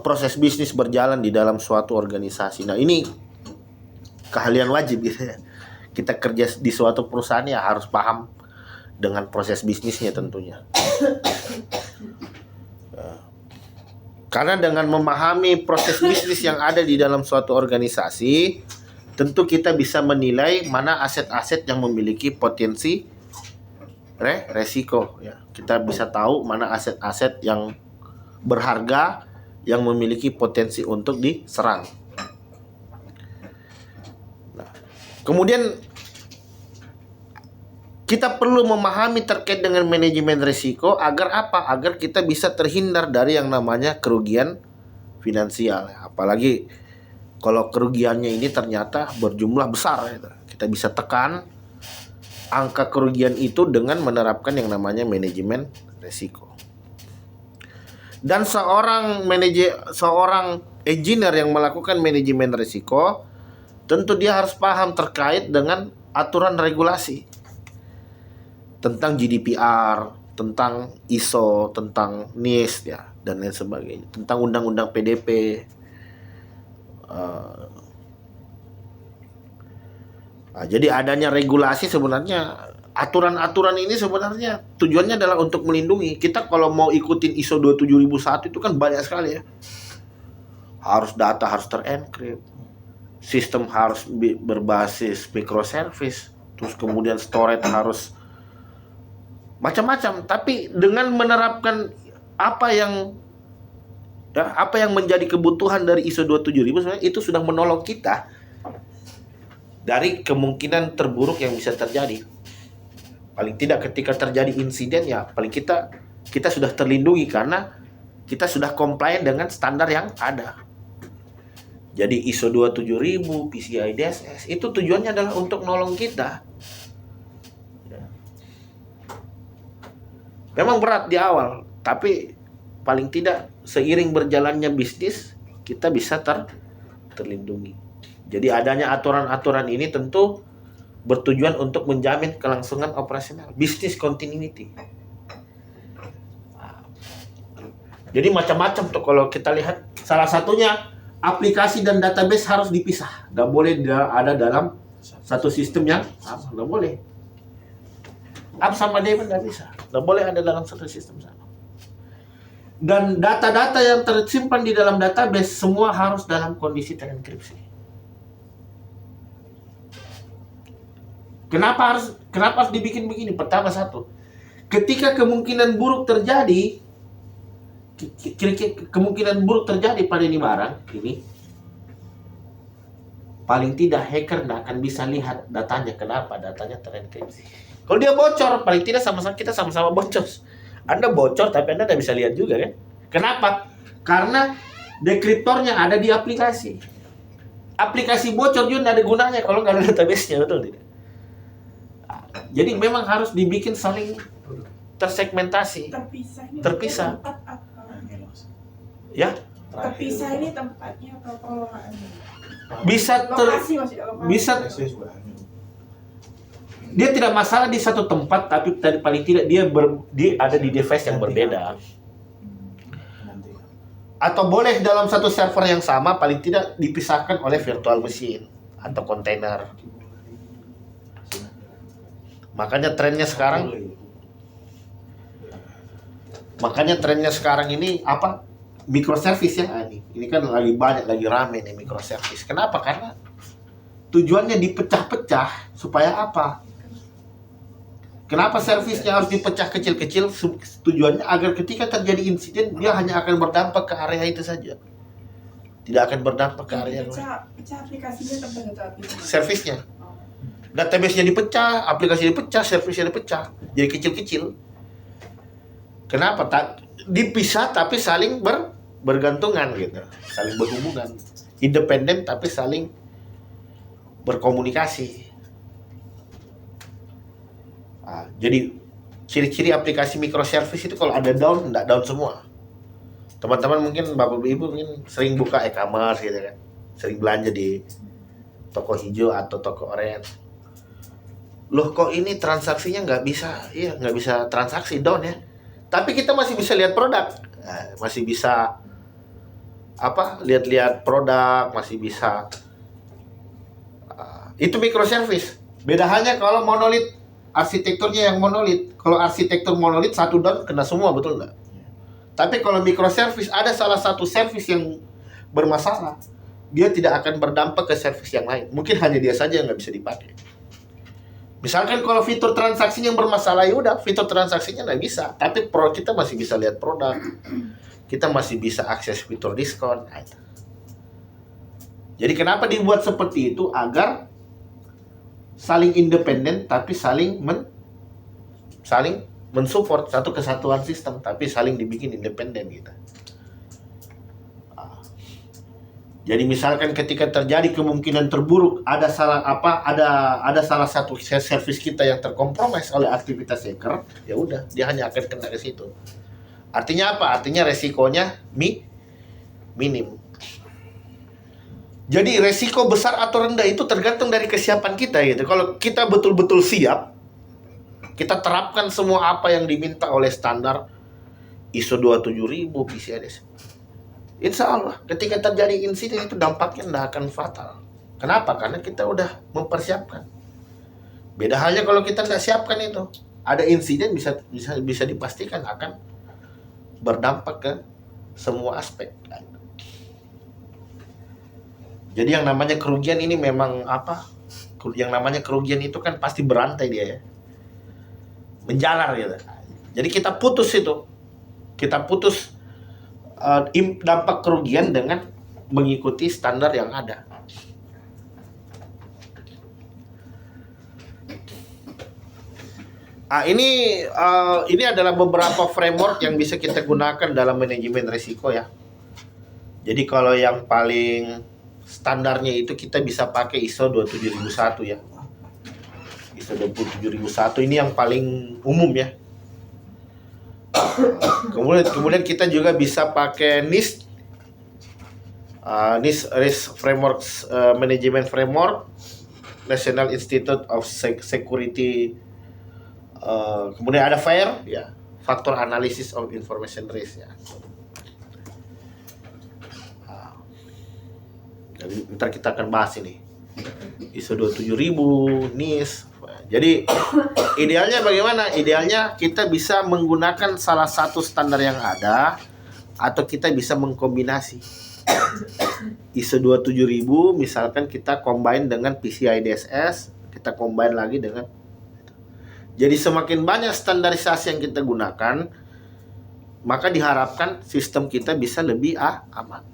proses bisnis berjalan di dalam suatu organisasi. Nah, ini keahlian wajib gitu ya. Kita kerja di suatu perusahaan ya harus paham dengan proses bisnisnya tentunya. Karena dengan memahami proses bisnis yang ada di dalam suatu organisasi, tentu kita bisa menilai mana aset-aset yang memiliki potensi resiko ya. Kita bisa tahu mana aset-aset yang berharga yang memiliki potensi untuk diserang. Nah, kemudian kita perlu memahami terkait dengan manajemen risiko agar apa? Agar kita bisa terhindar dari yang namanya kerugian finansial. Apalagi kalau kerugiannya ini ternyata berjumlah besar, gitu. Kita bisa tekan angka kerugian itu dengan menerapkan yang namanya manajemen risiko. Dan seorang engineer yang melakukan manajemen risiko, tentu dia harus paham terkait dengan aturan regulasi tentang GDPR, tentang ISO, tentang NIST ya, dan lain sebagainya, tentang undang-undang PDP. Jadi adanya regulasi sebenarnya, aturan-aturan ini sebenarnya tujuannya adalah untuk melindungi kita. Kalau mau ikutin ISO 27001 itu kan banyak sekali ya. Data harus terenkrip, sistem harus berbasis microservice, terus kemudian storage harus macam-macam. Tapi dengan menerapkan apa yang menjadi kebutuhan dari ISO 27000 sebenarnya itu sudah menolong kita dari kemungkinan terburuk yang bisa terjadi. Paling tidak ketika terjadi insiden ya paling kita sudah terlindungi karena kita sudah compliant dengan standar yang ada. Jadi ISO 27000, PCI DSS itu tujuannya adalah untuk nolong kita. Memang berat di awal, tapi paling tidak seiring berjalannya bisnis kita bisa terlindungi. Jadi adanya aturan-aturan ini tentu bertujuan untuk menjamin kelangsungan operasional, business continuity. Jadi macam-macam tuh kalau kita lihat, salah satunya aplikasi dan database harus dipisah. Nggak boleh ada dalam satu sistem yang sama, nggak boleh. App sama daemon nggak bisa, nggak boleh ada dalam satu sistem sama. Dan data-data yang tersimpan di dalam database semua harus dalam kondisi terenkripsi. Kenapa harus dibikin begini? Pertama satu, ketika kemungkinan buruk terjadi pada ini barang ini, paling tidak hacker nggak akan bisa lihat datanya. Kenapa? Datanya terenkripsi. Kalau dia bocor, paling tidak kita sama-sama bocor. Anda bocor tapi Anda tidak bisa lihat juga kan? Kenapa? Karena dekriptornya ada di aplikasi. Aplikasi bocor juga tidak ada gunanya kalau nggak ada database-nya, betul tidak? Jadi memang harus dibikin saling tersegmentasi, terpisah. Ya? Terpisah ini tempatnya atau pengelolaannya? Bisa dia tidak masalah di satu tempat, tapi paling tidak dia ada di device yang berbeda. Atau boleh dalam satu server yang sama, paling tidak dipisahkan oleh virtual machine atau kontainer. Makanya trennya sekarang ini apa? Microservice ya. Ini kan lagi banyak, lagi rame nih microservice. Kenapa? Karena tujuannya dipecah-pecah supaya apa? Kenapa servisnya harus dipecah kecil-kecil? Tujuannya agar ketika terjadi insiden dia hanya akan berdampak ke area itu saja. Tidak akan berdampak ke area lain. Pecah aplikasinya tempat servisnya. Database-nya dipecah, aplikasi dipecah, servisnya dipecah. Jadi kecil-kecil. Kenapa? Dipisah tapi saling bergantungan gitu. Saling berhubungan. Independen tapi saling berkomunikasi. Jadi ciri-ciri aplikasi microservice itu kalau ada down, enggak down semua. Teman-teman mungkin Bapak Ibu mungkin sering buka e-commerce gitu kan. Sering belanja di toko hijau atau toko orange. Loh kok ini transaksinya nggak bisa transaksi, down ya. Tapi kita masih bisa lihat produk, masih bisa lihat-lihat produk, masih bisa. Itu microservice. Beda halnya kalau monolit, arsitekturnya yang monolit. Kalau arsitektur monolit satu down kena semua, betul nggak? Tapi kalau microservice ada salah satu service yang bermasalah, dia tidak akan berdampak ke service yang lain. Mungkin hanya dia saja yang nggak bisa dipakai. Misalkan kalau fitur transaksinya yang bermasalah, ya udah fitur transaksinya nggak bisa. Tapi kita masih bisa lihat produk, kita masih bisa akses fitur diskon. Jadi kenapa dibuat seperti itu? Agar saling independen tapi saling mensupport satu kesatuan sistem, tapi saling dibikin independen gitu. Jadi misalkan ketika terjadi kemungkinan terburuk, ada salah satu service kita yang terkompromis oleh aktivitas hacker, ya udah dia hanya akan kena ke situ. Artinya apa? Artinya resikonya minim. Jadi resiko besar atau rendah itu tergantung dari kesiapan kita gitu. Kalau kita betul-betul siap, kita terapkan semua apa yang diminta oleh standar ISO 27000 PCI-DSS. Insya Allah ketika terjadi insiden itu dampaknya tidak akan fatal. Kenapa? Karena kita udah mempersiapkan. Beda halnya kalau kita tidak siapkan itu, ada insiden bisa dipastikan akan berdampak ke semua aspek. Jadi yang namanya kerugian ini memang yang namanya kerugian itu kan pasti berantai dia ya. Menjalar gitu. Jadi kita putus itu. Kita putus dampak kerugian dengan mengikuti standar yang ada. Ini adalah beberapa framework yang bisa kita gunakan dalam manajemen risiko ya. Jadi kalau yang paling standarnya itu kita bisa pakai ISO 27001 ya. ISO 27001 ini yang paling umum ya. Kemudian kita juga bisa pakai NIST, NIST Risk Framework Management Framework, National Institute of Security. Kemudian ada FAIR ya, Factor Analysis of Information Risk ya. Jadi ntar kita akan bahas ini ISO 27000, NIST. Jadi idealnya bagaimana? Idealnya kita bisa menggunakan salah satu standar yang ada, atau kita bisa mengkombinasi ISO 27000 misalkan kita combine dengan PCI DSS, kita combine lagi dengan. Jadi semakin banyak standarisasi yang kita gunakan, maka diharapkan sistem kita bisa lebih aman.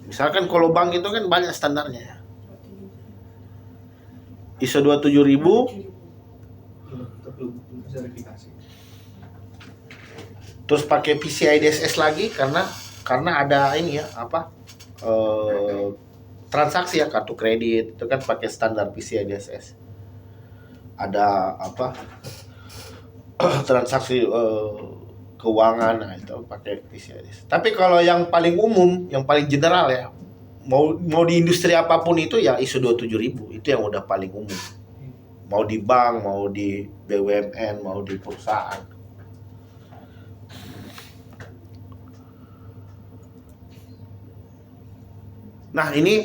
Misalkan kalau bank itu kan banyak standarnya ya. ISO 27000 terus pakai PCI DSS lagi karena ada ini ya transaksi ya, kartu kredit itu kan pakai standar PCI DSS. Ada transaksi keuangan, nah itu pakai PCI DSS. Tapi kalau yang paling umum, yang paling general ya, mau di industri apapun itu ya ISO 27000 itu yang udah paling umum. Mau di bank, mau di BUMN, mau di perusahaan. Nah, ini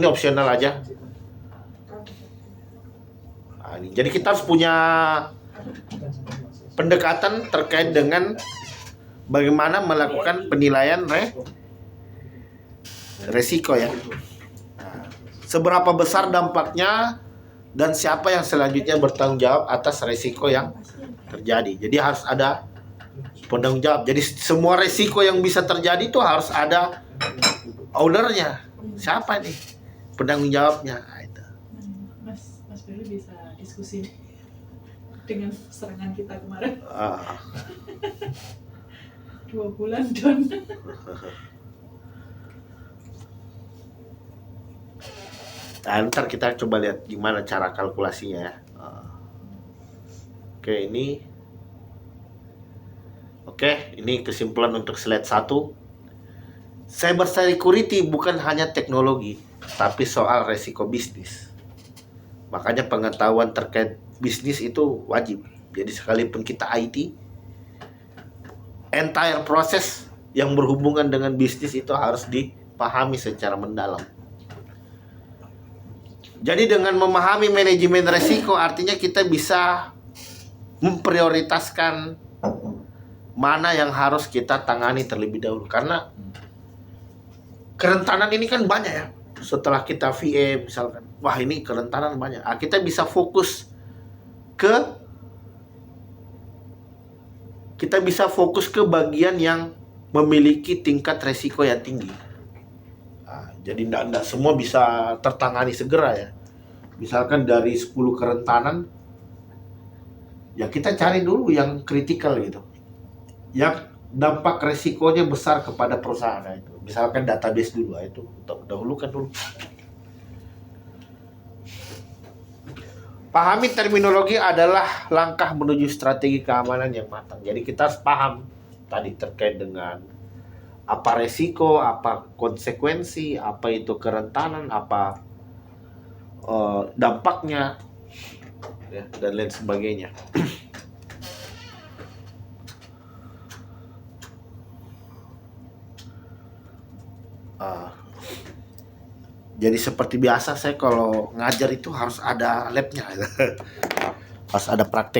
opsional aja. Nah, jadi kita harus punya pendekatan terkait dengan bagaimana melakukan penilaian resiko ya. Nah, seberapa besar dampaknya dan siapa yang selanjutnya bertanggung jawab atas resiko yang terjadi. Jadi harus ada penanggung jawab. Jadi semua resiko yang bisa terjadi itu harus ada ownernya. Siapa nih penanggung jawabnya? Nah, itu. Mas Billy bisa diskusi dengan serangan kita kemarin. 2 bulan Don. Nah, ntar kita coba lihat gimana cara kalkulasinya ya. Ini kesimpulan untuk slide 1. Cyber security bukan hanya teknologi, tapi soal resiko bisnis. Makanya pengetahuan terkait bisnis itu wajib. Jadi sekalipun kita IT, entire proses yang berhubungan dengan bisnis itu harus dipahami secara mendalam. Jadi dengan memahami manajemen resiko artinya kita bisa memprioritaskan mana yang harus kita tangani terlebih dahulu, karena kerentanan ini kan banyak ya. Setelah kita VA misalkan, wah ini kerentanan banyak, kita bisa fokus ke bagian yang memiliki tingkat resiko yang tinggi. Jadi tidak semua bisa tertangani segera ya. Misalkan dari 10 kerentanan, ya kita cari dulu yang kritikal gitu, yang dampak resikonya besar kepada perusahaan. Nah, itu misalkan database dulu, itu dahulukan dulu. Pahami terminologi adalah langkah menuju strategi keamanan yang matang. Jadi kita harus paham tadi terkait dengan apa resiko, apa konsekuensi, apa itu kerentanan, apa dampaknya, ya, dan lain sebagainya. Jadi seperti biasa saya kalau ngajar itu harus ada labnya, harus ada praktek.